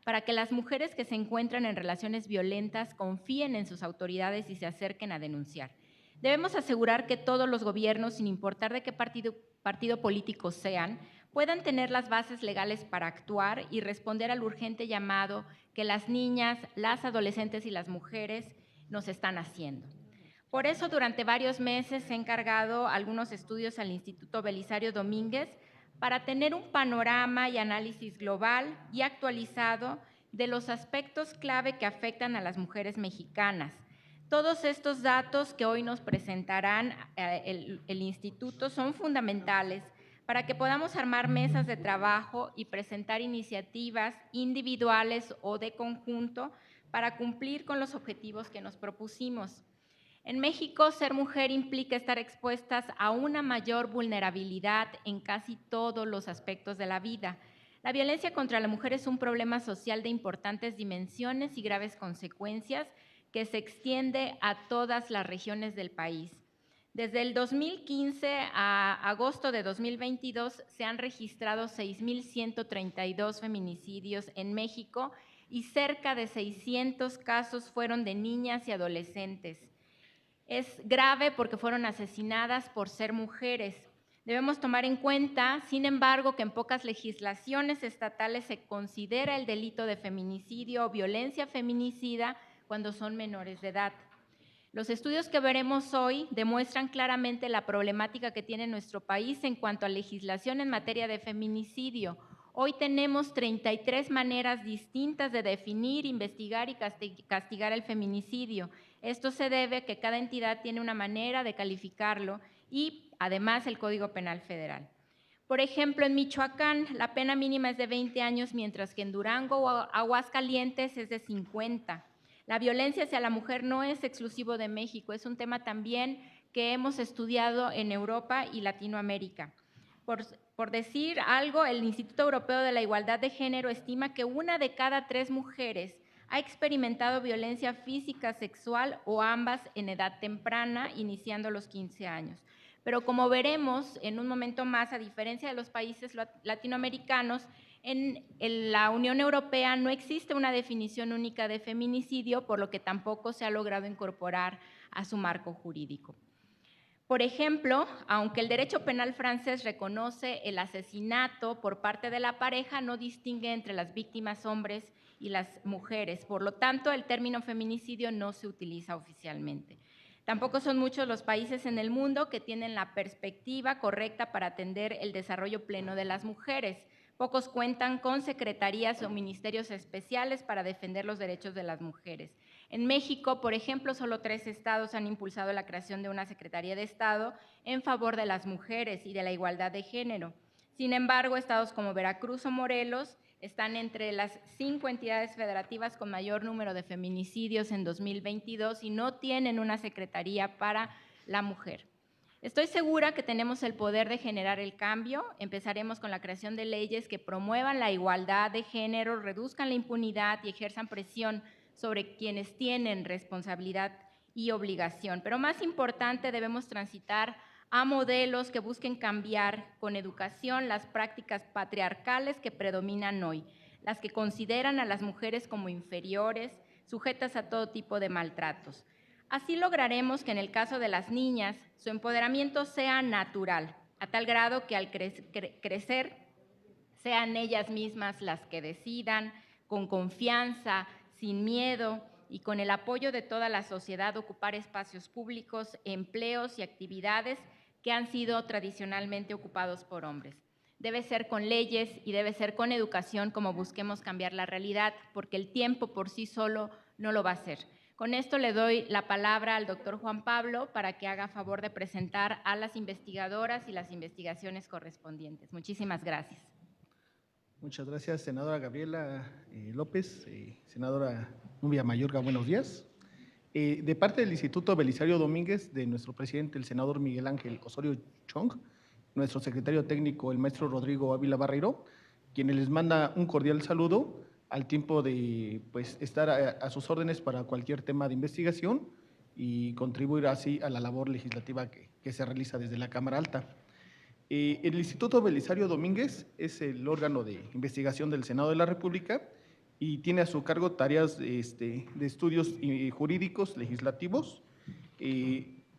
para que las mujeres que se encuentran en relaciones violentas confíen en sus autoridades y se acerquen a denunciar. Debemos asegurar que todos los gobiernos, sin importar de qué partido político sean, puedan tener las bases legales para actuar y responder al urgente llamado que las niñas, las adolescentes y las mujeres nos están haciendo. Por eso, durante varios meses he encargado algunos estudios al Instituto Belisario Domínguez para tener un panorama y análisis global y actualizado de los aspectos clave que afectan a las mujeres mexicanas. Todos estos datos que hoy nos presentarán el Instituto son fundamentales para que podamos armar mesas de trabajo y presentar iniciativas individuales o de conjunto para cumplir con los objetivos que nos propusimos. En México, ser mujer implica estar expuestas a una mayor vulnerabilidad en casi todos los aspectos de la vida. La violencia contra la mujer es un problema social de importantes dimensiones y graves consecuencias que se extiende a todas las regiones del país. Desde el 2015 a agosto de 2022 se han registrado 6,132 feminicidios en México y cerca de 600 casos fueron de niñas y adolescentes. Es grave porque fueron asesinadas por ser mujeres. Debemos tomar en cuenta, sin embargo, que en pocas legislaciones estatales se considera el delito de feminicidio o violencia feminicida cuando son menores de edad. Los estudios que veremos hoy demuestran claramente la problemática que tiene nuestro país en cuanto a legislación en materia de feminicidio. Hoy tenemos 33 maneras distintas de definir, investigar y castigar el feminicidio. Esto se debe a que cada entidad tiene una manera de calificarlo y además el Código Penal Federal. Por ejemplo, en Michoacán la pena mínima es de 20 años, mientras que en Durango o Aguascalientes es de 50. La violencia hacia la mujer no es exclusivo de México, es un tema también que hemos estudiado en Europa y Latinoamérica. Por decir algo, el Instituto Europeo de la Igualdad de Género estima que 1 de cada 3 mujeres ha experimentado violencia física, sexual o ambas en edad temprana, iniciando los 15 años. Pero como veremos en un momento más, a diferencia de los países latinoamericanos, en la Unión Europea no existe una definición única de feminicidio, por lo que tampoco se ha logrado incorporar a su marco jurídico. Por ejemplo, aunque el derecho penal francés reconoce el asesinato por parte de la pareja, no distingue entre las víctimas hombres y las mujeres. Por lo tanto, el término feminicidio no se utiliza oficialmente. Tampoco son muchos los países en el mundo que tienen la perspectiva correcta para atender el desarrollo pleno de las mujeres. Pocos cuentan con secretarías o ministerios especiales para defender los derechos de las mujeres. En México, por ejemplo, solo 3 estados han impulsado la creación de una Secretaría de Estado en favor de las mujeres y de la igualdad de género. Sin embargo, estados como Veracruz o Morelos están entre las 5 entidades federativas con mayor número de feminicidios en 2022 y no tienen una secretaría para la mujer. Estoy segura que tenemos el poder de generar el cambio. Empezaremos con la creación de leyes que promuevan la igualdad de género, reduzcan la impunidad y ejerzan presión sobre quienes tienen responsabilidad y obligación. Pero más importante, debemos transitar a modelos que busquen cambiar con educación las prácticas patriarcales que predominan hoy, las que consideran a las mujeres como inferiores, sujetas a todo tipo de maltratos. Así lograremos que en el caso de las niñas su empoderamiento sea natural, a tal grado que al crecer sean ellas mismas las que decidan, con confianza, sin miedo y con el apoyo de toda la sociedad, ocupar espacios públicos, empleos y actividades que han sido tradicionalmente ocupados por hombres. Debe ser con leyes y debe ser con educación como busquemos cambiar la realidad, porque el tiempo por sí solo no lo va a hacer. Con esto le doy la palabra al doctor Juan Pablo para que haga favor de presentar a las investigadoras y las investigaciones correspondientes. Muchísimas gracias. Muchas gracias, senadora Gabriela López. Senadora Nubia Mayorga, buenos días. De parte del Instituto Belisario Domínguez, de nuestro presidente, el senador Miguel Ángel Osorio Chong, nuestro secretario técnico, el maestro Rodrigo Ávila Barreiro, quienes les manda un cordial saludo al tiempo de estar a sus órdenes para cualquier tema de investigación y contribuir así a la labor legislativa que se realiza desde la Cámara Alta. El Instituto Belisario Domínguez es el órgano de investigación del Senado de la República y tiene a su cargo tareas de estudios jurídicos, legislativos,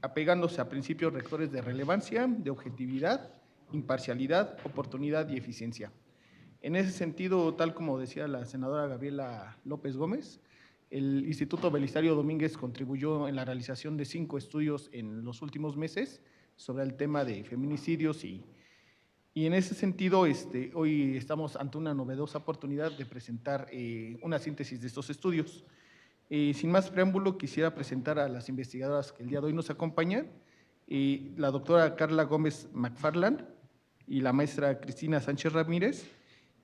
apegándose a principios rectores de relevancia, de objetividad, imparcialidad, oportunidad y eficiencia. En ese sentido, tal como decía la senadora Gabriela López Gómez, el Instituto Belisario Domínguez contribuyó en la realización de 5 estudios en los últimos meses sobre el tema de feminicidios y en ese sentido, hoy estamos ante una novedosa oportunidad de presentar una síntesis de estos estudios. Sin más preámbulo, quisiera presentar a las investigadoras que el día de hoy nos acompañan, la doctora Carla Gómez McFarland y la maestra Cristina Sánchez Ramírez,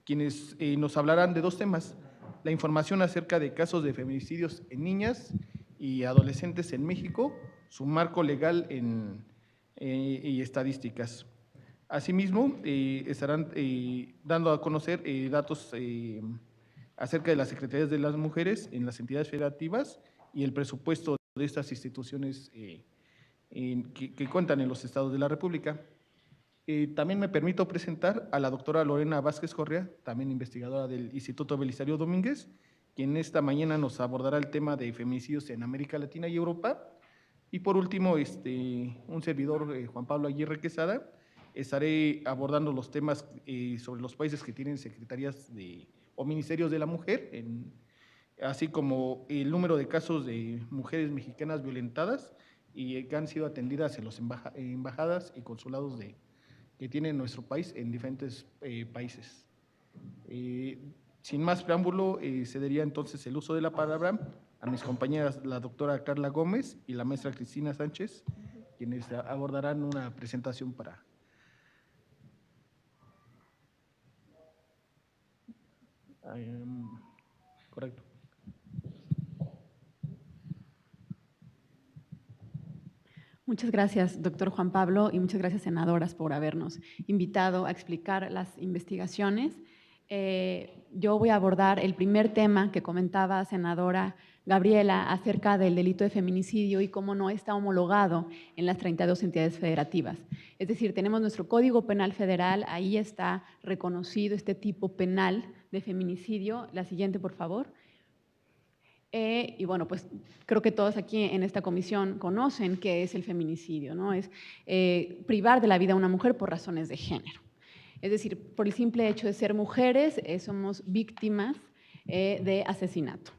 quienes nos hablarán de 2 temas: la información acerca de casos de feminicidios en niñas y adolescentes en México, su marco legal y estadísticas. Asimismo, estarán dando a conocer datos acerca de las secretarías de las mujeres en las entidades federativas y el presupuesto de estas instituciones que cuentan en los estados de la República. También me permito presentar a la doctora Lorena Vázquez Correa, también investigadora del Instituto Belisario Domínguez, quien esta mañana nos abordará el tema de feminicidios en América Latina y Europa. Y por último, un servidor, Juan Pablo Aguirre Quesada, estaré abordando los temas sobre los países que tienen secretarías o ministerios de la mujer, así como el número de casos de mujeres mexicanas violentadas y que han sido atendidas en las embajadas y consulados que tiene nuestro país en diferentes países. Sin más preámbulo, cedería entonces el uso de la palabra a mis compañeras, la doctora Carla Gómez y la maestra Cristina Sánchez, quienes abordarán una presentación para… correcto. Muchas gracias, doctor Juan Pablo, y muchas gracias, senadoras, por habernos invitado a explicar las investigaciones. Yo voy a abordar el primer tema que comentaba senadora Gabriela acerca del delito de feminicidio y cómo no está homologado en las 32 entidades federativas. Es decir, tenemos nuestro Código Penal Federal, ahí está reconocido este tipo penal de feminicidio. La siguiente, por favor. Y bueno, pues creo que todos aquí en esta comisión conocen qué es el feminicidio, ¿no? Es privar de la vida a una mujer por razones de género. Es decir, por el simple hecho de ser mujeres, somos víctimas de asesinato.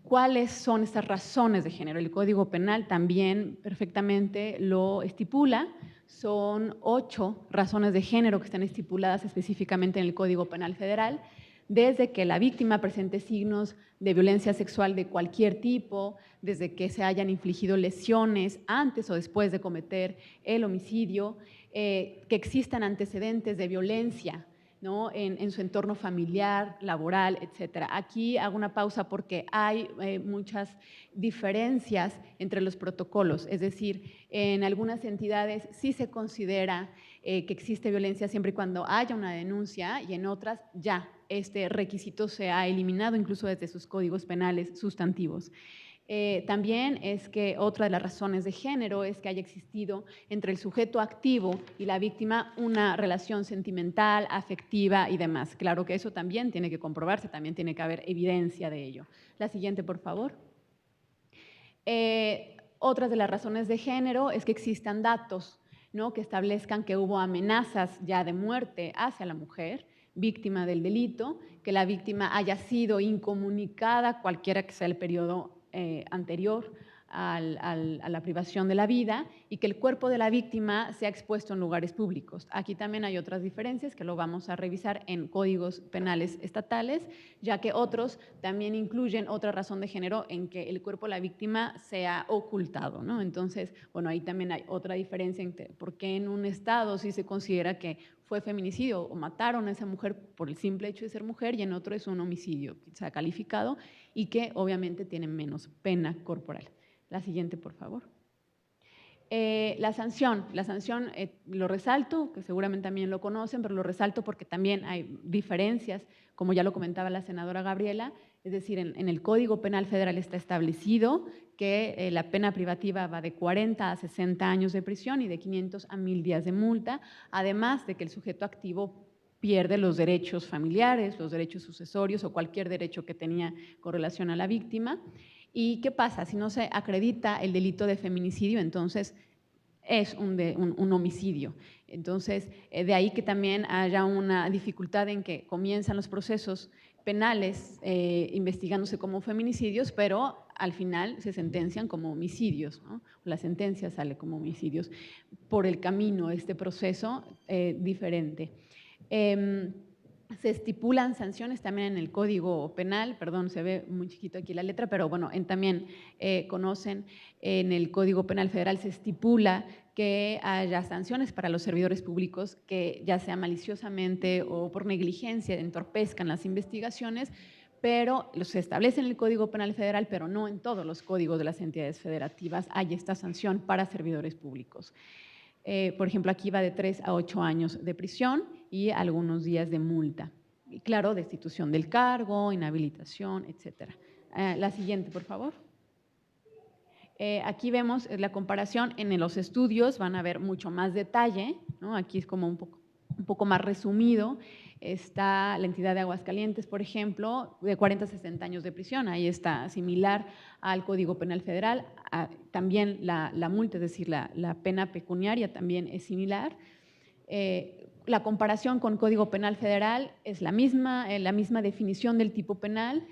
¿Cuáles son estas razones de género? El Código Penal también perfectamente lo estipula. Son 8 razones de género que están estipuladas específicamente en el Código Penal Federal, desde que la víctima presente signos de violencia sexual de cualquier tipo, desde que se hayan infligido lesiones antes o después de cometer el homicidio, que existan antecedentes de violencia, ¿no? en su entorno familiar, laboral, etcétera. Aquí hago una pausa porque hay muchas diferencias entre los protocolos, es decir, en algunas entidades sí se considera que existe violencia siempre y cuando haya una denuncia y en otras ya este requisito se ha eliminado incluso desde sus códigos penales sustantivos. También es que otra de las razones de género es que haya existido entre el sujeto activo y la víctima una relación sentimental, afectiva y demás. Claro que eso también tiene que comprobarse, también tiene que haber evidencia de ello. La siguiente, por favor. Otras de las razones de género es que existan datos, ¿no? que establezcan que hubo amenazas ya de muerte hacia la mujer, víctima del delito, que la víctima haya sido incomunicada, cualquiera que sea el periodo anterior a la privación de la vida, y que el cuerpo de la víctima sea expuesto en lugares públicos. Aquí también hay otras diferencias que lo vamos a revisar en códigos penales estatales, ya que otros también incluyen otra razón de género en que el cuerpo de la víctima sea ocultado, ¿no? Entonces, bueno, ahí también hay otra diferencia entre por qué en un estado sí se considera que fue feminicidio o mataron a esa mujer por el simple hecho de ser mujer y en otro es un homicidio que se ha calificado y que obviamente tiene menos pena corporal. La siguiente, por favor. La sanción lo resalto, que seguramente también lo conocen, pero lo resalto porque también hay diferencias, como ya lo comentaba la senadora Gabriela, es decir, en el Código Penal Federal está establecido que la pena privativa va de 40 a 60 años de prisión y de 500 a 1000 días de multa, además de que el sujeto activo pierde los derechos familiares, los derechos sucesorios o cualquier derecho que tenía con relación a la víctima. ¿Y qué pasa? Si no se acredita el delito de feminicidio, entonces es un homicidio. Entonces, de ahí que también haya una dificultad en que comienzan los procesos penales investigándose como feminicidios, pero al final se sentencian como homicidios, ¿no? La sentencia sale como homicidios por el camino, este proceso diferente. Se estipulan sanciones también en el Código Penal, perdón, se ve muy chiquito aquí la letra, pero bueno, también conocen, en el Código Penal Federal se estipula que haya sanciones para los servidores públicos que ya sea maliciosamente o por negligencia entorpezcan las investigaciones, pero se establece en el Código Penal Federal, pero no en todos los códigos de las entidades federativas hay esta sanción para servidores públicos. Por ejemplo, aquí va de 3 a 8 años de prisión y algunos días de multa. Y claro, destitución del cargo, inhabilitación, etcétera. La siguiente, por favor. Aquí vemos la comparación en los estudios, van a ver mucho más detalle, ¿no? Aquí es como un poco más resumido. Está la entidad de Aguascalientes, por ejemplo, de 40 a 60 años de prisión, ahí está similar al Código Penal Federal. También la multa, es decir, la pena pecuniaria también es similar. La comparación con Código Penal Federal es la misma definición del tipo penal.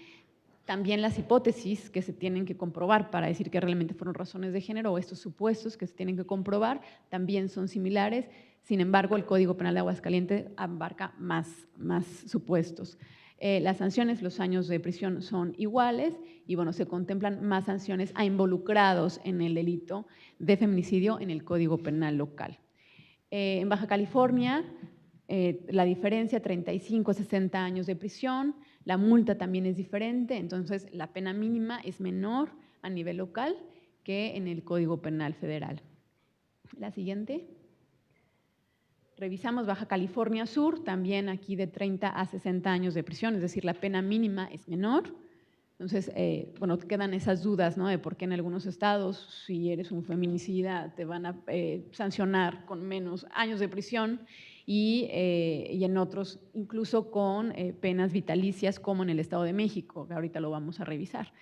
También las hipótesis que se tienen que comprobar para decir que realmente fueron razones de género o estos supuestos que se tienen que comprobar también son similares. Sin embargo, el Código Penal de Aguascalientes abarca más supuestos. Las sanciones, los años de prisión son iguales y bueno, se contemplan más sanciones a involucrados en el delito de feminicidio en el Código Penal local. En Baja California, la diferencia 35 a 60 años de prisión, la multa también es diferente, entonces la pena mínima es menor a nivel local que en el Código Penal Federal. La siguiente. Revisamos Baja California Sur, también aquí de 30 a 60 años de prisión, es decir, la pena mínima es menor. Entonces, bueno, quedan esas dudas, ¿no? De por qué en algunos estados, si eres un feminicida, te van a sancionar con menos años de prisión y en otros incluso con penas vitalicias, como en el Estado de México, que ahorita lo vamos a revisar.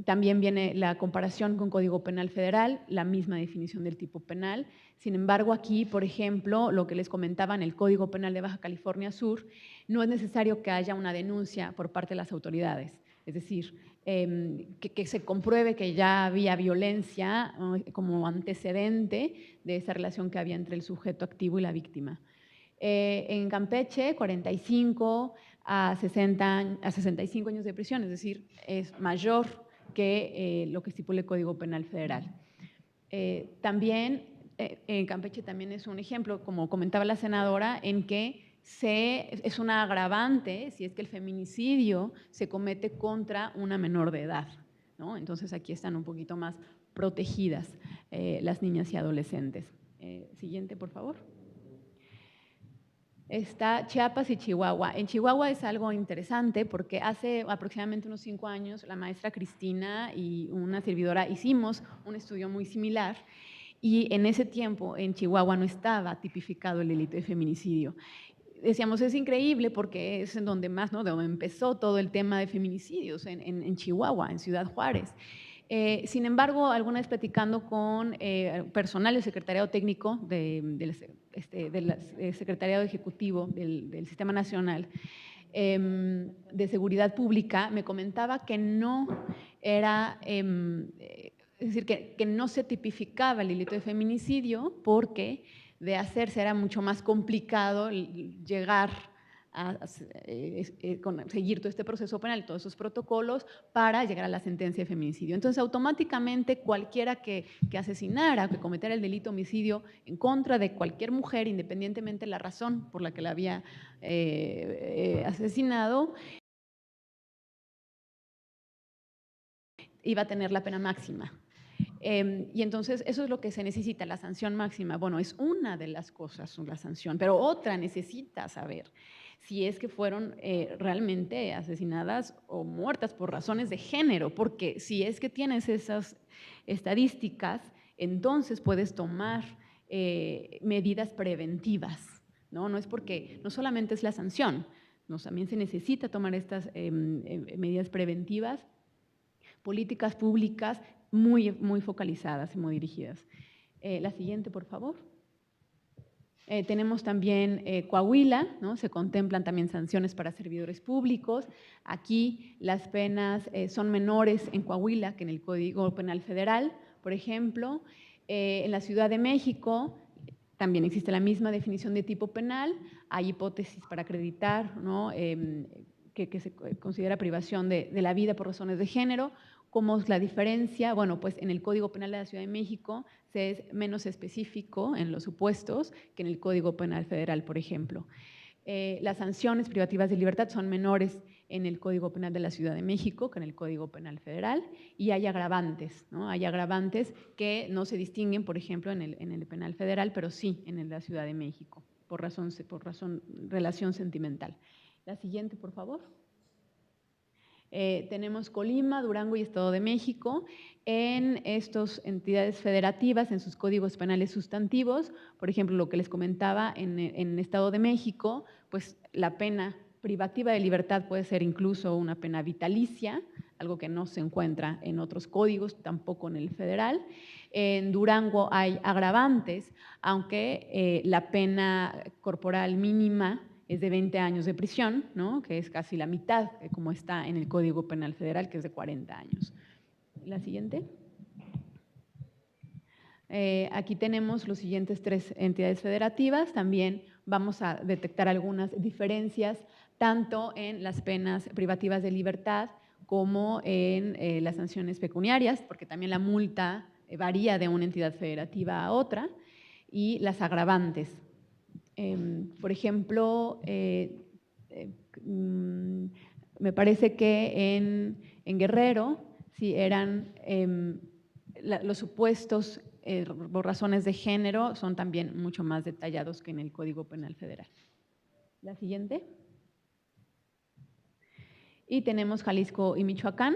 También viene la comparación con Código Penal Federal, la misma definición del tipo penal. Sin embargo, aquí, por ejemplo, lo que les comentaba en el Código Penal de Baja California Sur, no es necesario que haya una denuncia por parte de las autoridades. Es decir, que se compruebe que ya había violencia como antecedente de esa relación que había entre el sujeto activo y la víctima. En Campeche, 45 a 65 años de prisión, es decir, es mayor que lo que estipula el Código Penal Federal. También en Campeche también es un ejemplo, como comentaba la senadora, en que es una agravante si es que el feminicidio se comete contra una menor de edad, ¿no? Entonces aquí están un poquito más protegidas las niñas y adolescentes. Siguiente, por favor. Está Chiapas y Chihuahua. En Chihuahua es algo interesante porque hace aproximadamente unos 5 años la maestra Cristina y una servidora hicimos un estudio muy similar y en ese tiempo en Chihuahua no estaba tipificado el delito de feminicidio. Decíamos, es increíble porque es en donde más, ¿no? De donde empezó todo el tema de feminicidios, en Chihuahua, en Ciudad Juárez. Sin embargo, alguna vez platicando con personal del Secretariado Técnico, del Secretariado Ejecutivo del Sistema Nacional de Seguridad Pública, me comentaba que no era, es decir, que no se tipificaba el delito de feminicidio porque de hacerse era mucho más complicado llegar a seguir todo este proceso penal, todos esos protocolos para llegar a la sentencia de feminicidio. Entonces, automáticamente cualquiera que asesinara, que cometiera el delito de homicidio en contra de cualquier mujer, independientemente de la razón por la que la había asesinado, iba a tener la pena máxima. Y entonces eso es lo que se necesita, la sanción máxima. Bueno, es una de las cosas, la sanción, pero otra necesita saber si es que fueron realmente asesinadas o muertas por razones de género, porque si es que tienes esas estadísticas, entonces puedes tomar medidas preventivas, ¿no? No es porque, no solamente es la sanción, ¿no? También se necesita tomar estas medidas preventivas, políticas públicas muy, muy focalizadas y muy dirigidas. La siguiente, por favor. Tenemos también Coahuila, ¿no? Se contemplan también sanciones para servidores públicos. Aquí las penas son menores en Coahuila que en el Código Penal Federal, por ejemplo. En la Ciudad de México también existe la misma definición de tipo penal. Hay hipótesis para acreditar, ¿no? Que se considera privación de la vida por razones de género. ¿Cómo es la diferencia? Bueno, pues en el Código Penal de la Ciudad de México se es menos específico en los supuestos que en el Código Penal Federal, por ejemplo. Las sanciones privativas de libertad son menores en el Código Penal de la Ciudad de México que en el Código Penal Federal, y hay agravantes, ¿no? Hay agravantes que no se distinguen, por ejemplo, en el Penal Federal, pero sí en el de la Ciudad de México, por relación sentimental. La siguiente, por favor. Tenemos Colima, Durango y Estado de México. En estas entidades federativas, en sus códigos penales sustantivos, por ejemplo, lo que les comentaba, en Estado de México, pues la pena privativa de libertad puede ser incluso una pena vitalicia, algo que no se encuentra en otros códigos, tampoco en el federal. En Durango hay agravantes, aunque la pena corporal mínima es de 20 años de prisión, ¿no? Que es casi la mitad, como está en el Código Penal Federal, que es de 40 años. La siguiente. Aquí tenemos los siguientes 3 entidades federativas. También vamos a detectar algunas diferencias, tanto en las penas privativas de libertad como en las sanciones pecuniarias, porque también la multa varía de una entidad federativa a otra, y las agravantes. Por ejemplo, me parece que en Guerrero, sí, eran los supuestos por razones de género son también mucho más detallados que en el Código Penal Federal. La siguiente. Y tenemos Jalisco y Michoacán,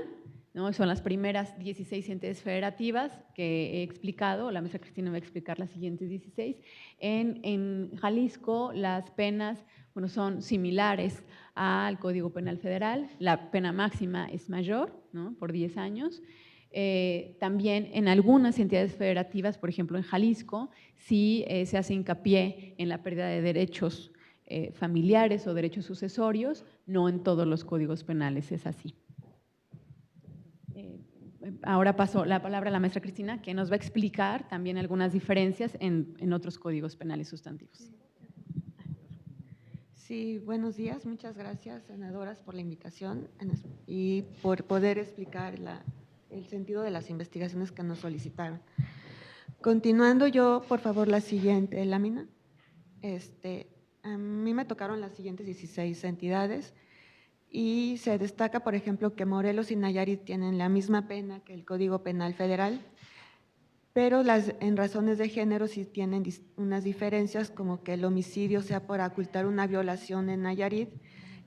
¿no? Son las primeras 16 entidades federativas que he explicado. La maestra Cristina va a explicar las siguientes 16. En Jalisco las penas, bueno, son similares al Código Penal Federal. La pena máxima es mayor, ¿no? Por 10 años. También en algunas entidades federativas, por ejemplo en Jalisco, sí se hace hincapié en la pérdida de derechos familiares o derechos sucesorios. No en todos los códigos penales es así. Ahora paso la palabra a la maestra Cristina, que nos va a explicar también algunas diferencias en otros códigos penales sustantivos. Sí, buenos días. Muchas gracias, senadoras, por la invitación y por poder explicar el sentido de las investigaciones que nos solicitaron. Continuando yo, por favor, la siguiente lámina. A mí me tocaron las siguientes 16 entidades. Y se destaca, por ejemplo, que Morelos y Nayarit tienen la misma pena que el Código Penal Federal, pero en razones de género sí tienen unas diferencias, como que el homicidio sea por ocultar una violación en Nayarit,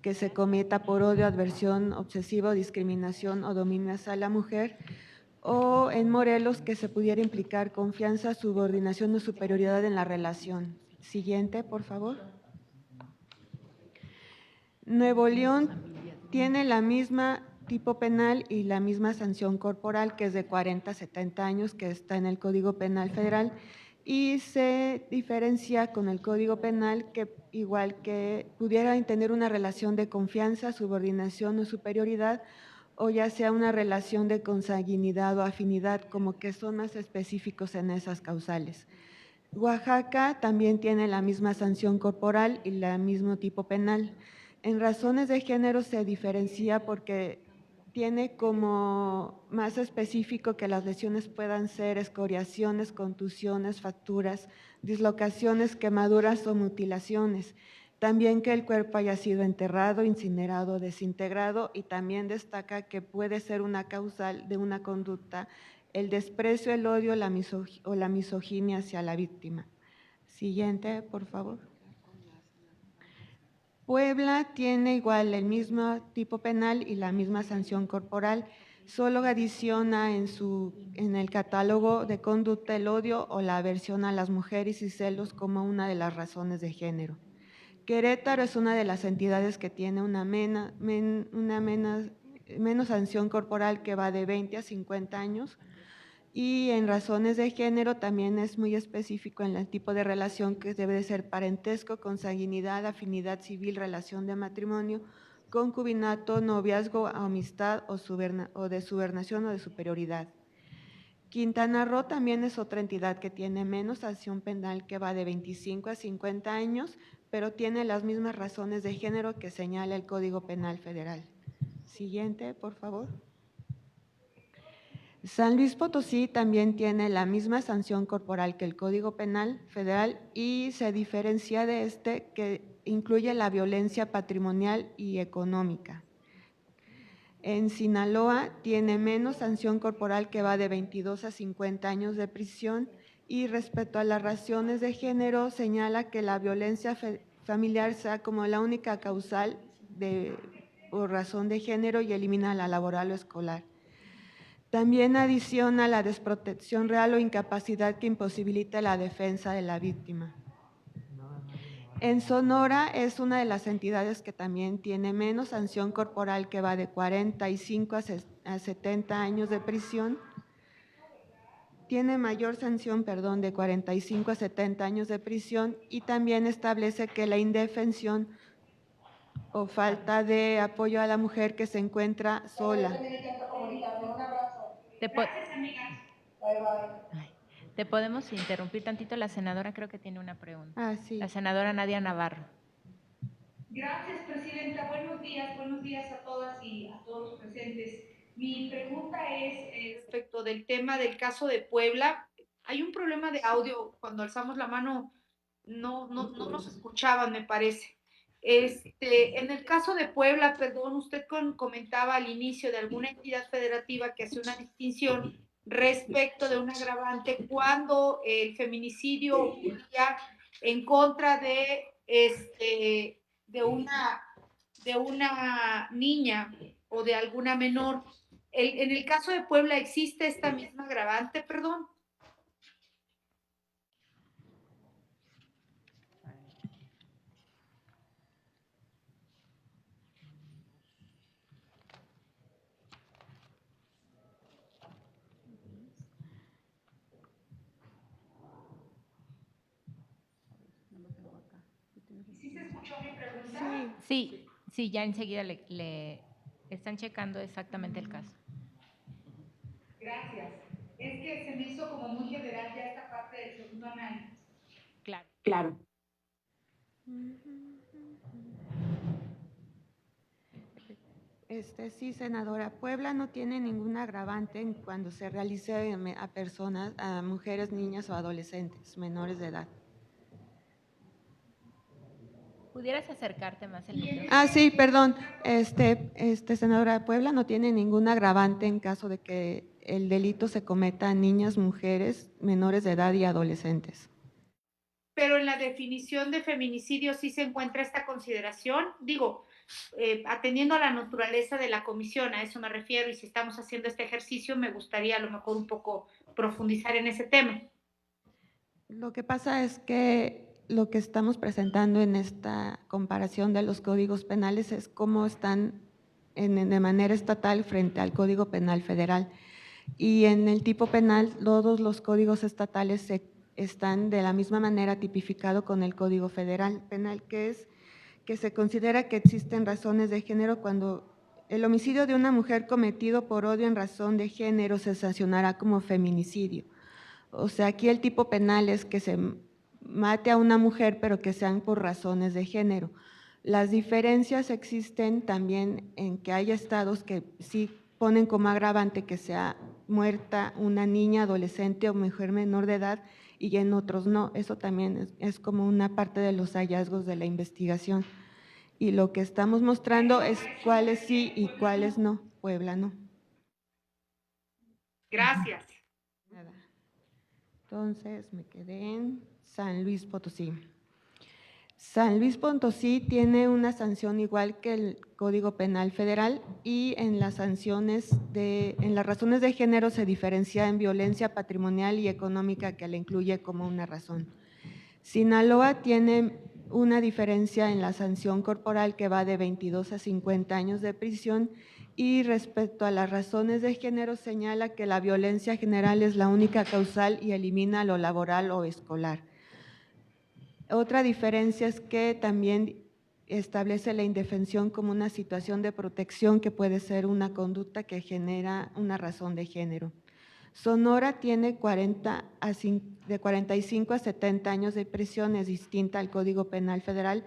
que se cometa por odio, adversión, obsesivo, discriminación o dominio hacia la mujer, o en Morelos que se pudiera implicar confianza, subordinación o superioridad en la relación. Siguiente, por favor. Nuevo León tiene la misma tipo penal y la misma sanción corporal, que es de 40 a 70 años, que está en el Código Penal Federal, y se diferencia con el Código Penal que igual que pudiera tener una relación de confianza, subordinación o superioridad, o ya sea una relación de consanguinidad o afinidad, como que son más específicos en esas causales. Oaxaca también tiene la misma sanción corporal y el mismo tipo penal. En razones de género se diferencia porque tiene como más específico que las lesiones puedan ser escoriaciones, contusiones, fracturas, dislocaciones, quemaduras o mutilaciones. También que el cuerpo haya sido enterrado, incinerado, desintegrado, y también destaca que puede ser una causal de una conducta el desprecio, el odio o la misoginia hacia la víctima. Siguiente, por favor. Puebla tiene igual el mismo tipo penal y la misma sanción corporal, solo adiciona en el catálogo de conducta el odio o la aversión a las mujeres y celos como una de las razones de género. Querétaro es una de las entidades que tiene una menos sanción corporal, que va de 20 a 50 años. Y en razones de género también es muy específico en el tipo de relación, que debe de ser parentesco, consanguinidad, afinidad civil, relación de matrimonio, concubinato, noviazgo, amistad o de subornación o de superioridad. Quintana Roo también es otra entidad que tiene menos sanción penal, que va de 25 a 50 años, pero tiene las mismas razones de género que señala el Código Penal Federal. Siguiente, por favor. San Luis Potosí también tiene la misma sanción corporal que el Código Penal Federal y se diferencia de este, que incluye la violencia patrimonial y económica. En Sinaloa tiene menos sanción corporal, que va de 22 a 50 años de prisión, y respecto a las razones de género señala que la violencia familiar sea como la única causal por razón de género y elimina la laboral o escolar. También adiciona la desprotección real o incapacidad que imposibilita la defensa de la víctima. En Sonora es una de las entidades que también tiene menos sanción corporal, que va de 45 a 70 años de prisión. Tiene mayor sanción, de 45 a 70 años de prisión, y también establece que la indefensión o falta de apoyo a la mujer que se encuentra sola. Gracias, amigas. Bye, bye. ¿Te podemos interrumpir tantito? La senadora creo que tiene una pregunta. Sí. La senadora Nadia Navarro. Gracias, presidenta. Buenos días a todas y a todos los presentes. Mi pregunta es respecto del tema del caso de Puebla. Hay un problema de audio. Cuando alzamos la mano no nos escuchaban, me parece. En el caso de Puebla, perdón, usted comentaba al inicio de alguna entidad federativa que hace una distinción respecto de un agravante cuando el feminicidio ocurría en contra de una niña o de alguna menor. En el caso de Puebla, ¿existe esta misma agravante, perdón? ¿Sí se escuchó mi pregunta? Sí, ya enseguida le están checando exactamente el caso. Gracias. Es que se me hizo como muy general ya esta parte del segundo análisis. Claro. Sí, senadora. Puebla no tiene ningún agravante cuando se realice a personas, a mujeres, niñas o adolescentes menores de edad. ¿Pudieras acercarte más el micrófono? Sí, perdón. Senadora, Puebla no tiene ningún agravante en caso de que el delito se cometa a niñas, mujeres, menores de edad y adolescentes. Pero en la definición de feminicidio sí se encuentra esta consideración, digo, atendiendo a la naturaleza de la comisión, a eso me refiero, y si estamos haciendo este ejercicio, me gustaría a lo mejor un poco profundizar en ese tema. Lo que pasa es que lo que estamos presentando en esta comparación de los códigos penales es cómo están de manera estatal frente al Código Penal Federal. Y en el tipo penal, todos los códigos estatales están de la misma manera tipificados con el Código Federal Penal, que es que se considera que existen razones de género cuando el homicidio de una mujer cometido por odio en razón de género se sancionará como feminicidio. O sea, aquí el tipo penal es que se mate a una mujer, pero que sean por razones de género. Las diferencias existen también en que hay estados que sí ponen como agravante que sea muerta una niña, adolescente o mujer menor de edad, y en otros no. Eso también es como una parte de los hallazgos de la investigación. Y lo que estamos mostrando es cuáles sí y cuáles no. Puebla no. Gracias. Nada. Entonces me quedé en San Luis Potosí. San Luis Potosí tiene una sanción igual que el Código Penal Federal, y en las sanciones en las razones de género se diferencia en violencia patrimonial y económica, que la incluye como una razón. Sinaloa tiene una diferencia en la sanción corporal que va de 22 a 50 años de prisión, y respecto a las razones de género señala que la violencia general es la única causal y elimina lo laboral o escolar. Otra diferencia es que también establece la indefensión como una situación de protección que puede ser una conducta que genera una razón de género. Sonora tiene de 45 a 70 años de prisión, es distinta al Código Penal Federal,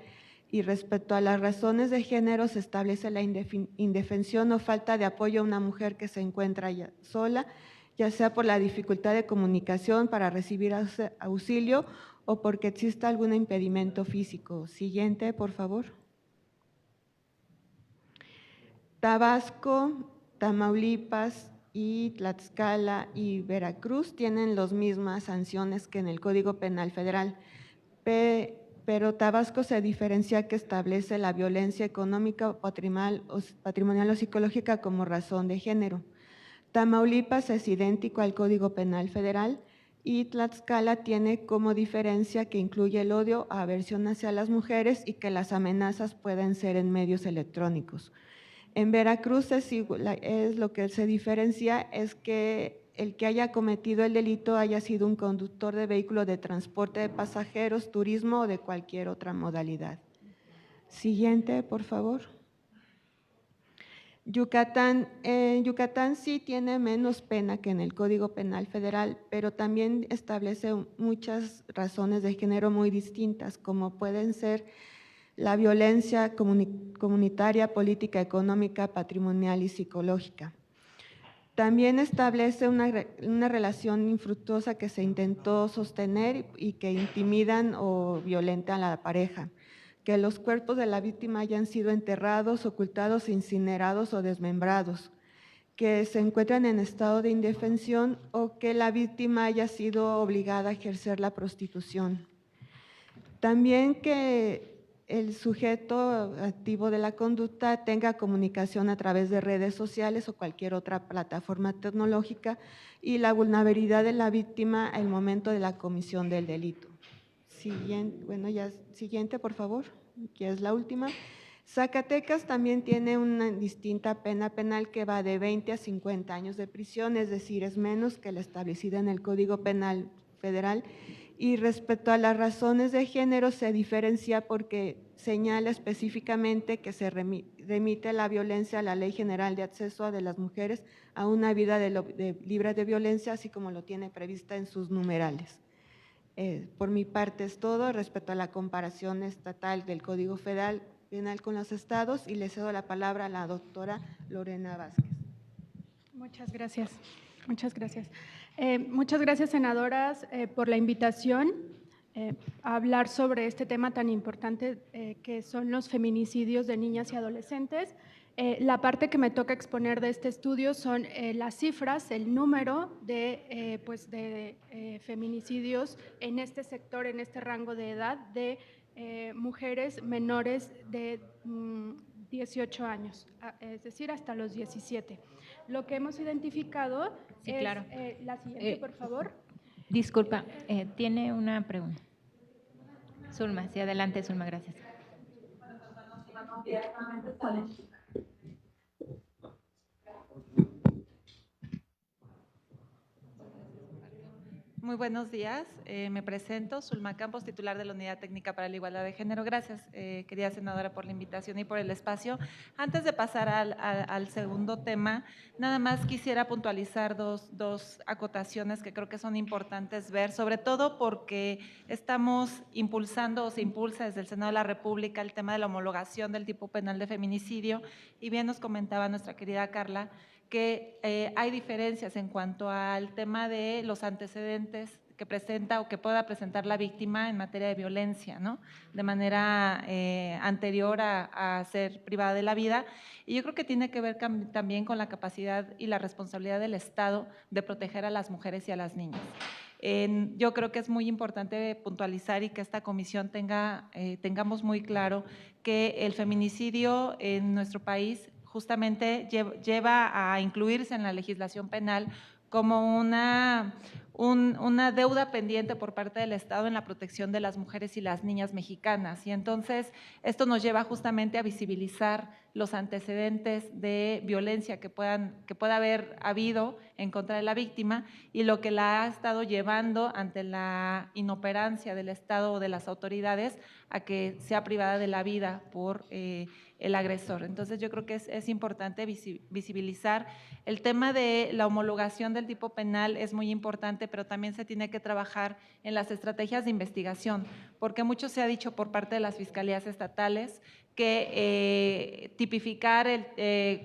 y respecto a las razones de género se establece la indefensión o falta de apoyo a una mujer que se encuentra sola, ya sea por la dificultad de comunicación para recibir auxilio o porque exista algún impedimento físico. Siguiente, por favor. Tabasco, Tamaulipas y Tlaxcala y Veracruz tienen las mismas sanciones que en el Código Penal Federal, pero Tabasco se diferencia que establece la violencia económica, patrimonial o psicológica como razón de género. Tamaulipas es idéntico al Código Penal Federal y Tlaxcala tiene como diferencia que incluye el odio, aversión hacia las mujeres y que las amenazas pueden ser en medios electrónicos. En Veracruz es lo que se diferencia es que el que haya cometido el delito haya sido un conductor de vehículo de transporte de pasajeros, turismo o de cualquier otra modalidad. Siguiente, por favor. Yucatán sí tiene menos pena que en el Código Penal Federal, pero también establece muchas razones de género muy distintas, como pueden ser la violencia comunitaria, política, económica, patrimonial y psicológica. También establece una relación infructuosa que se intentó sostener y que intimidan o violentan a la pareja. Que los cuerpos de la víctima hayan sido enterrados, ocultados, incinerados o desmembrados, que se encuentran en estado de indefensión o que la víctima haya sido obligada a ejercer la prostitución. También que el sujeto activo de la conducta tenga comunicación a través de redes sociales o cualquier otra plataforma tecnológica y la vulnerabilidad de la víctima al momento de la comisión del delito. Siguiente, por favor, que es la última. Zacatecas también tiene una distinta pena penal que va de 20 a 50 años de prisión, es decir, es menos que la establecida en el Código Penal Federal. Y respecto a las razones de género se diferencia porque señala específicamente que se remite la violencia a la Ley General de Acceso de las Mujeres a una vida libre de violencia, así como lo tiene prevista en sus numerales. Por mi parte es todo respecto a la comparación estatal del Código Federal Penal con los estados, y le cedo la palabra a la doctora Lorena Vázquez. Muchas gracias. Muchas gracias. Muchas gracias, senadoras, por la invitación a hablar sobre este tema tan importante que son los feminicidios de niñas y adolescentes. La parte que me toca exponer de este estudio son las cifras, el número de feminicidios en este sector, en este rango de edad de mujeres menores de 18 años, es decir, hasta los 17. Lo que hemos identificado es claro. La siguiente, por favor. Disculpa, tiene una pregunta. Zulma, sí, adelante, Zulma, gracias. Muy buenos días, me presento, Zulma Campos, titular de la Unidad Técnica para la Igualdad de Género. Gracias, querida senadora, por la invitación y por el espacio. Antes de pasar al segundo tema, nada más quisiera puntualizar dos acotaciones que creo que son importantes ver, sobre todo porque estamos impulsando o se impulsa desde el Senado de la República el tema de la homologación del tipo penal de feminicidio, y bien nos comentaba nuestra querida Carla que hay diferencias en cuanto al tema de los antecedentes que presenta o que pueda presentar la víctima en materia de violencia, ¿no? De manera anterior a ser privada de la vida. Y yo creo que tiene que ver también con la capacidad y la responsabilidad del Estado de proteger a las mujeres y a las niñas. Yo creo que es muy importante puntualizar y que esta comisión tengamos muy claro que el feminicidio en nuestro país justamente lleva a incluirse en la legislación penal como una deuda pendiente por parte del Estado en la protección de las mujeres y las niñas mexicanas. Y entonces esto nos lleva justamente a visibilizar los antecedentes de violencia que pueda haber habido en contra de la víctima y lo que la ha estado llevando ante la inoperancia del Estado o de las autoridades a que sea privada de la vida por el agresor. Entonces yo creo que es importante visibilizar. El tema de la homologación del tipo penal es muy importante, pero también se tiene que trabajar en las estrategias de investigación, porque mucho se ha dicho por parte de las fiscalías estatales que tipificar,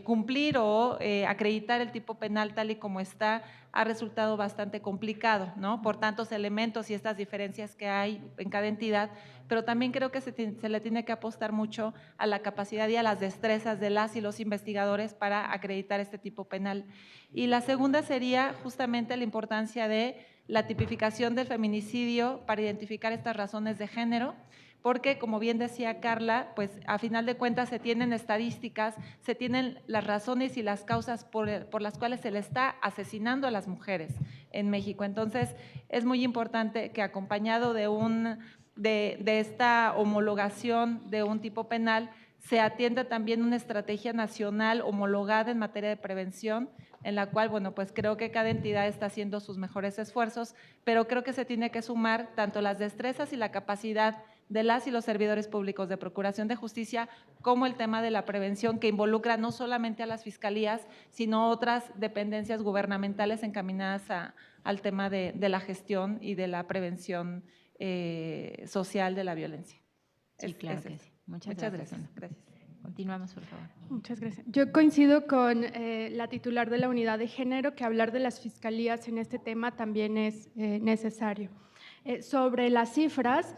cumplir o acreditar el tipo penal tal y como está ha resultado bastante complicado, ¿no? Por tantos elementos y estas diferencias que hay en cada entidad, pero también creo que se le tiene que apostar mucho a la capacidad y a las destrezas de las y los investigadores para acreditar este tipo penal. Y la segunda sería justamente la importancia de la tipificación del feminicidio para identificar estas razones de género, porque como bien decía Carla, pues a final de cuentas se tienen estadísticas, se tienen las razones y las causas por las cuales se le está asesinando a las mujeres en México. Entonces es muy importante que acompañado de esta homologación de un tipo penal se atienda también una estrategia nacional homologada en materia de prevención, en la cual, bueno, pues creo que cada entidad está haciendo sus mejores esfuerzos, pero creo que se tiene que sumar tanto las destrezas y la capacidad de las y los servidores públicos de Procuración de Justicia, como el tema de la prevención que involucra no solamente a las fiscalías, sino otras dependencias gubernamentales encaminadas al tema de la gestión y de la prevención social de la violencia. Sí, claro que sí. Muchas gracias. Gracias. Continuamos, por favor. Muchas gracias. Yo coincido con la titular de la unidad de género que hablar de las fiscalías en este tema también es necesario. Sobre las cifras,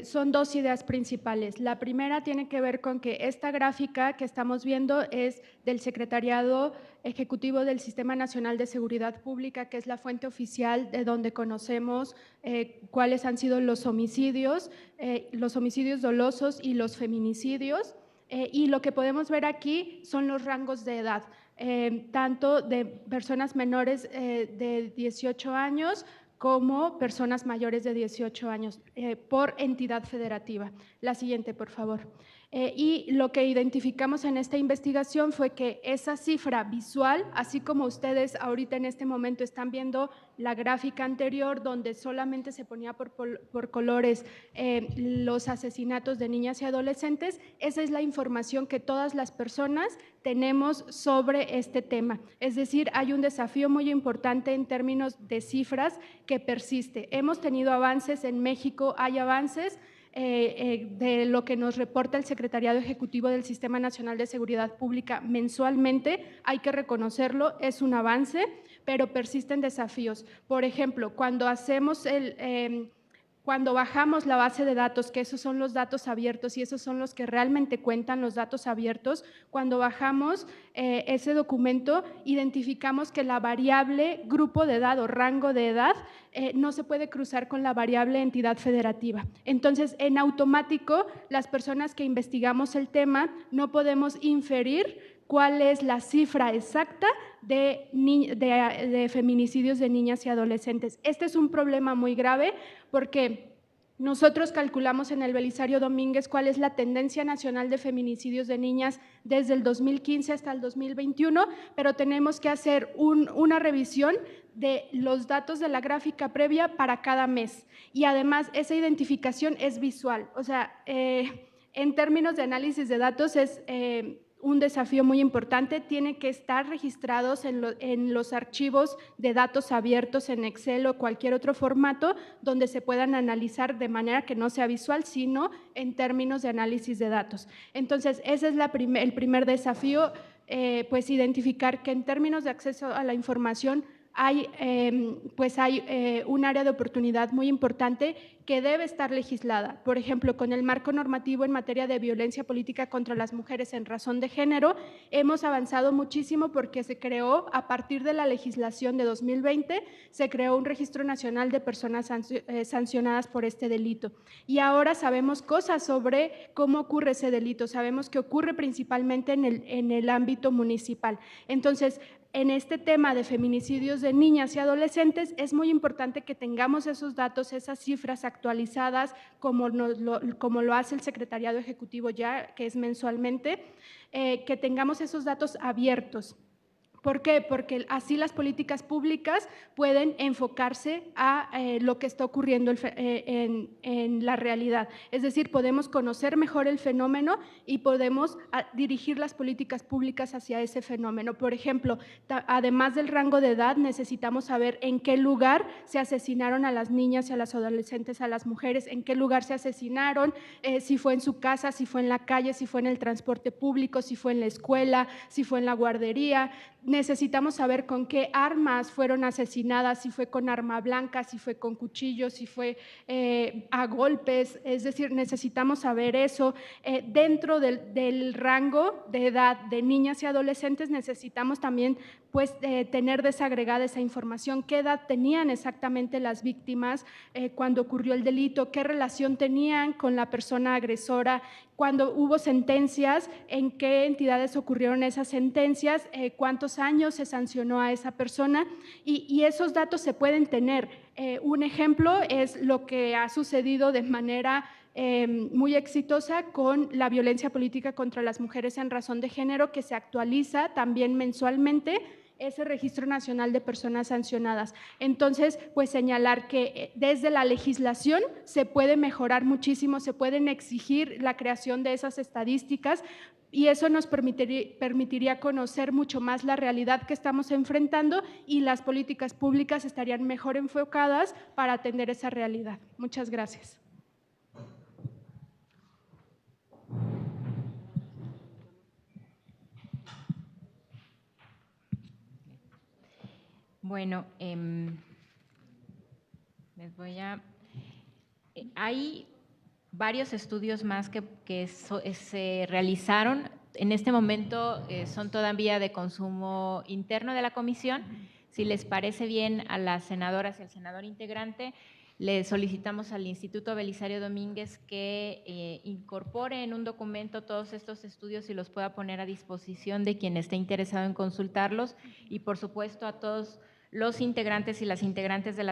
son dos ideas principales. La primera tiene que ver con que esta gráfica que estamos viendo es del Secretariado Ejecutivo del Sistema Nacional de Seguridad Pública, que es la fuente oficial de donde conocemos cuáles han sido los homicidios dolosos y los feminicidios. Y lo que podemos ver aquí son los rangos de edad, tanto de personas menores de 18 años como personas mayores de 18 años por entidad federativa. La siguiente, por favor. Y lo que identificamos en esta investigación fue que esa cifra visual, así como ustedes ahorita en este momento están viendo la gráfica anterior donde solamente se ponía por colores los asesinatos de niñas y adolescentes, esa es la información que todas las personas tenemos sobre este tema. Es decir, hay un desafío muy importante en términos de cifras que persiste. Hemos tenido avances en México, hay avances de lo que nos reporta el Secretariado Ejecutivo del Sistema Nacional de Seguridad Pública mensualmente, hay que reconocerlo, es un avance, pero persisten desafíos. Por ejemplo, cuando bajamos la base de datos, que esos son los datos abiertos y esos son los que realmente cuentan los datos abiertos, cuando bajamos ese documento, identificamos que la variable grupo de edad o rango de edad no se puede cruzar con la variable entidad federativa. Entonces, en automático, las personas que investigamos el tema no podemos inferir cuál es la cifra exacta de feminicidios de niñas y adolescentes. Este es un problema muy grave porque nosotros calculamos en el Belisario Domínguez cuál es la tendencia nacional de feminicidios de niñas desde el 2015 hasta el 2021, pero tenemos que hacer una revisión de los datos de la gráfica previa para cada mes. Y además, esa identificación es visual. O sea, en términos de análisis de datos es un desafío muy importante, tiene que estar registrados en los archivos de datos abiertos en Excel o cualquier otro formato donde se puedan analizar de manera que no sea visual, sino en términos de análisis de datos. Entonces, ese es el primer desafío, pues identificar que en términos de acceso a la información hay un área de oportunidad muy importante que debe estar legislada. Por ejemplo, con el marco normativo en materia de violencia política contra las mujeres en razón de género, hemos avanzado muchísimo porque se creó, a partir de la legislación de 2020, se creó un registro nacional de personas sancionadas por este delito. Y ahora sabemos cosas sobre cómo ocurre ese delito, sabemos que ocurre principalmente en el ámbito municipal. Entonces, en este tema de feminicidios de niñas y adolescentes, es muy importante que tengamos esos datos, esas cifras actualizadas, como lo hace el Secretariado Ejecutivo ya, que es mensualmente, que tengamos esos datos abiertos. ¿Por qué? Porque así las políticas públicas pueden enfocarse a lo que está ocurriendo en la realidad. Es decir, podemos conocer mejor el fenómeno y podemos dirigir las políticas públicas hacia ese fenómeno. Por ejemplo, además del rango de edad, necesitamos saber en qué lugar se asesinaron a las niñas y a las adolescentes, a las mujeres, en qué lugar se asesinaron, si fue en su casa, si fue en la calle, si fue en el transporte público, si fue en la escuela, si fue en la guardería. Necesitamos saber con qué armas fueron asesinadas, si fue con arma blanca, si fue con cuchillo, si fue a golpes, es decir, necesitamos saber eso. Dentro del rango de edad de niñas y adolescentes necesitamos también tener desagregada esa información, qué edad tenían exactamente las víctimas cuando ocurrió el delito, qué relación tenían con la persona agresora, cuando hubo sentencias, en qué entidades ocurrieron esas sentencias, cuántos años se sancionó a esa persona, y esos datos se pueden tener. Un ejemplo es lo que ha sucedido de manera muy exitosa con la violencia política contra las mujeres en razón de género, que se actualiza también mensualmente ese Registro Nacional de Personas Sancionadas. Entonces, pues señalar que desde la legislación se puede mejorar muchísimo, se pueden exigir la creación de esas estadísticas, y eso nos permitiría conocer mucho más la realidad que estamos enfrentando, y las políticas públicas estarían mejor enfocadas para atender esa realidad. Muchas gracias. Bueno, hay varios estudios más que se realizaron. En este momento son todavía de consumo interno de la comisión. Si les parece bien a las senadoras y al senador integrante, le solicitamos al Instituto Belisario Domínguez que incorpore en un documento todos estos estudios y los pueda poner a disposición de quien esté interesado en consultarlos, y por supuesto a todos los integrantes y las integrantes de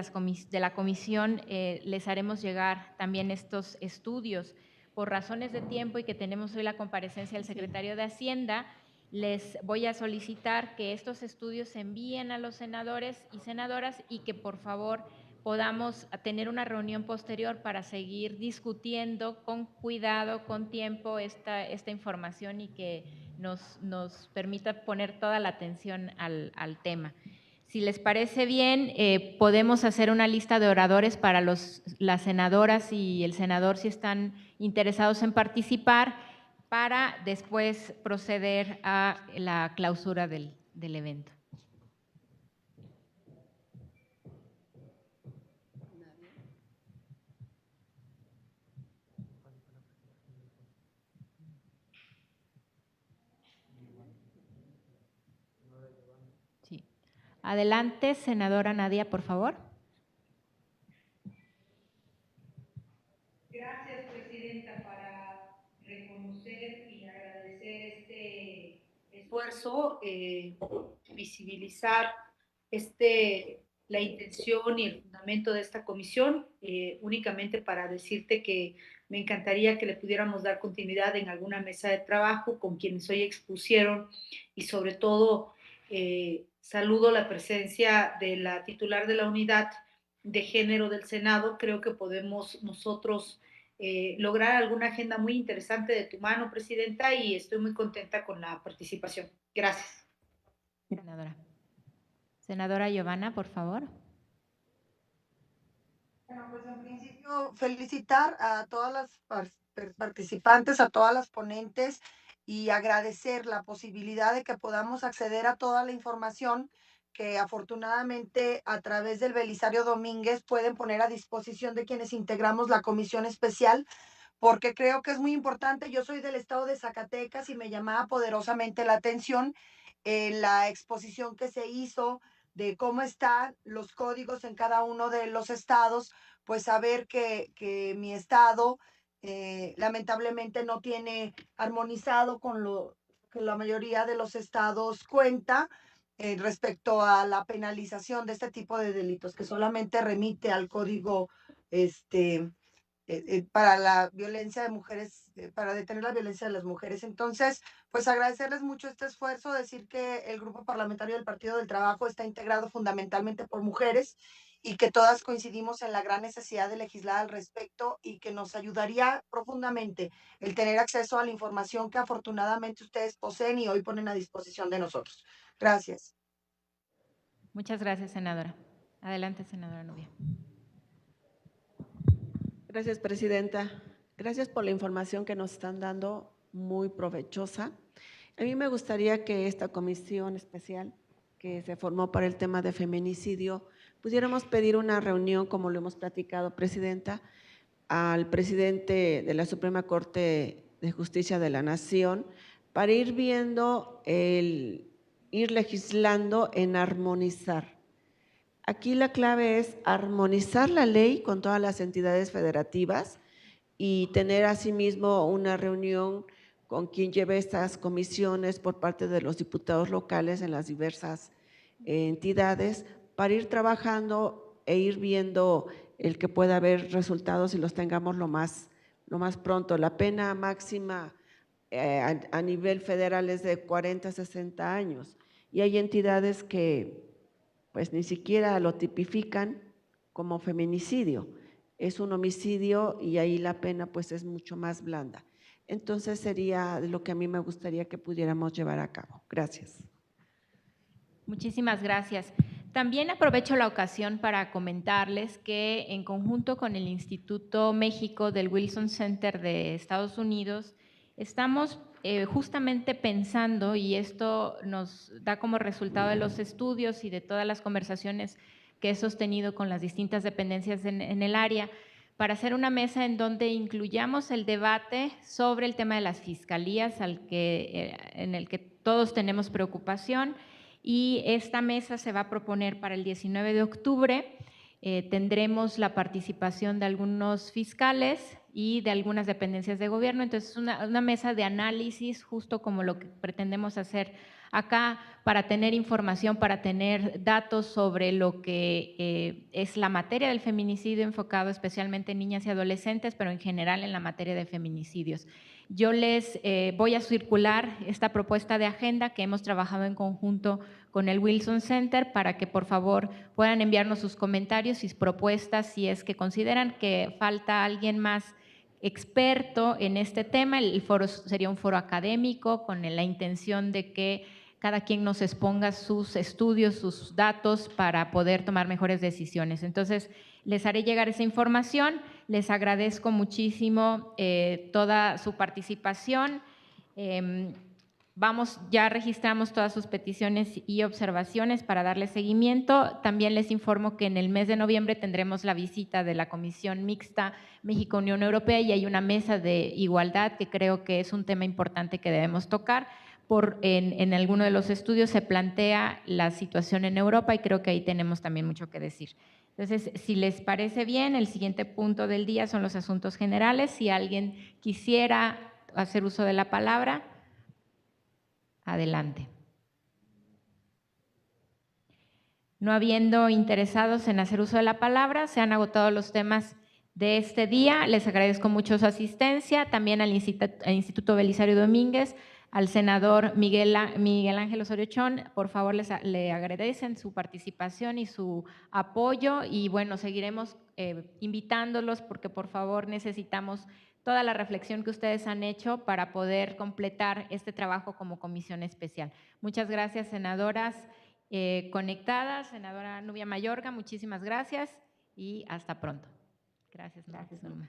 la comisión les haremos llegar también estos estudios. Por razones de tiempo y que tenemos hoy la comparecencia del secretario de Hacienda, les voy a solicitar que estos estudios se envíen a los senadores y senadoras, y que por favor podamos tener una reunión posterior para seguir discutiendo con cuidado, con tiempo, esta información, y que nos permita poner toda la atención al tema. Si les parece bien, podemos hacer una lista de oradores para las senadoras y el senador, si están interesados en participar, para después proceder a la clausura del evento. Adelante, senadora Nadia, por favor. Gracias, presidenta, para reconocer y agradecer este esfuerzo, visibilizar la intención y el fundamento de esta comisión, únicamente para decirte que me encantaría que le pudiéramos dar continuidad en alguna mesa de trabajo con quienes hoy expusieron, y sobre todo saludo la presencia de la titular de la unidad de género del Senado. Creo que podemos nosotros lograr alguna agenda muy interesante de tu mano, presidenta, y estoy muy contenta con la participación. Gracias. Senadora Giovanna, por favor. Bueno, pues en principio felicitar a todas las participantes, a todas las ponentes, y agradecer la posibilidad de que podamos acceder a toda la información que afortunadamente a través del Belisario Domínguez pueden poner a disposición de quienes integramos la comisión especial, porque creo que es muy importante. Yo soy del estado de Zacatecas y me llamaba poderosamente la atención la exposición que se hizo de cómo están los códigos en cada uno de los estados, pues saber que mi estado lamentablemente no tiene armonizado con lo que la mayoría de los estados cuenta, respecto a la penalización de este tipo de delitos, que solamente remite al código para la violencia de mujeres, para detener la violencia de las mujeres. Entonces, pues agradecerles mucho este esfuerzo, decir que el Grupo Parlamentario del Partido del Trabajo está integrado fundamentalmente por mujeres y que todas coincidimos en la gran necesidad de legislar al respecto y que nos ayudaría profundamente el tener acceso a la información que afortunadamente ustedes poseen y hoy ponen a disposición de nosotros. Gracias. Muchas gracias, senadora. Adelante, senadora Nubia. Gracias, presidenta. Gracias por la información que nos están dando, muy provechosa. A mí me gustaría que esta comisión especial que se formó para el tema de feminicidio, pudiéramos pedir una reunión, como lo hemos platicado, presidenta, al presidente de la Suprema Corte de Justicia de la Nación, para ir viendo, ir legislando en armonizar. Aquí la clave es armonizar la ley con todas las entidades federativas y tener asimismo una reunión con quien lleve estas comisiones por parte de los diputados locales en las diversas entidades para ir trabajando e ir viendo el que pueda haber resultados y los tengamos lo más pronto. La pena máxima a nivel federal es de 40 a 60 años y hay entidades que pues ni siquiera lo tipifican como feminicidio, es un homicidio y ahí la pena pues es mucho más blanda. Entonces sería lo que a mí me gustaría que pudiéramos llevar a cabo. Gracias. Muchísimas gracias. También aprovecho la ocasión para comentarles que en conjunto con el Instituto México del Wilson Center de Estados Unidos, estamos justamente pensando, y esto nos da como resultado de los estudios y de todas las conversaciones que he sostenido con las distintas dependencias en el área, para hacer una mesa en donde incluyamos el debate sobre el tema de las fiscalías en el que todos tenemos preocupación, y esta mesa se va a proponer para el 19 de octubre. Tendremos la participación de algunos fiscales y de algunas dependencias de gobierno, entonces una mesa de análisis justo como lo que pretendemos hacer acá, para tener información, para tener datos sobre lo que es la materia del feminicidio, enfocado especialmente en niñas y adolescentes, pero en general en la materia de feminicidios. Yo les voy a circular esta propuesta de agenda que hemos trabajado en conjunto con el Wilson Center para que por favor puedan enviarnos sus comentarios y propuestas si es que consideran que falta alguien más experto en este tema. El foro sería un foro académico con la intención de que cada quien nos exponga sus estudios, sus datos para poder tomar mejores decisiones. Entonces, les haré llegar esa información. Les agradezco muchísimo toda su participación. Ya registramos todas sus peticiones y observaciones para darle seguimiento. También les informo que en el mes de noviembre tendremos la visita de la Comisión Mixta México-Unión Europea y hay una mesa de igualdad que creo que es un tema importante que debemos tocar. En alguno de los estudios se plantea la situación en Europa y creo que ahí tenemos también mucho que decir. Entonces, si les parece bien, el siguiente punto del día son los asuntos generales. Si alguien quisiera hacer uso de la palabra, adelante. No habiendo interesados en hacer uso de la palabra, se han agotado los temas de este día. Les agradezco mucho su asistencia, también al Instituto Belisario Domínguez, al senador Miguel Ángel Osorio Chong. Por favor, le agradecen su participación y su apoyo y bueno, seguiremos invitándolos porque por favor necesitamos toda la reflexión que ustedes han hecho para poder completar este trabajo como comisión especial. Muchas gracias, senadoras conectadas. Senadora Nubia Mayorga, muchísimas gracias y hasta pronto. Gracias, Norma.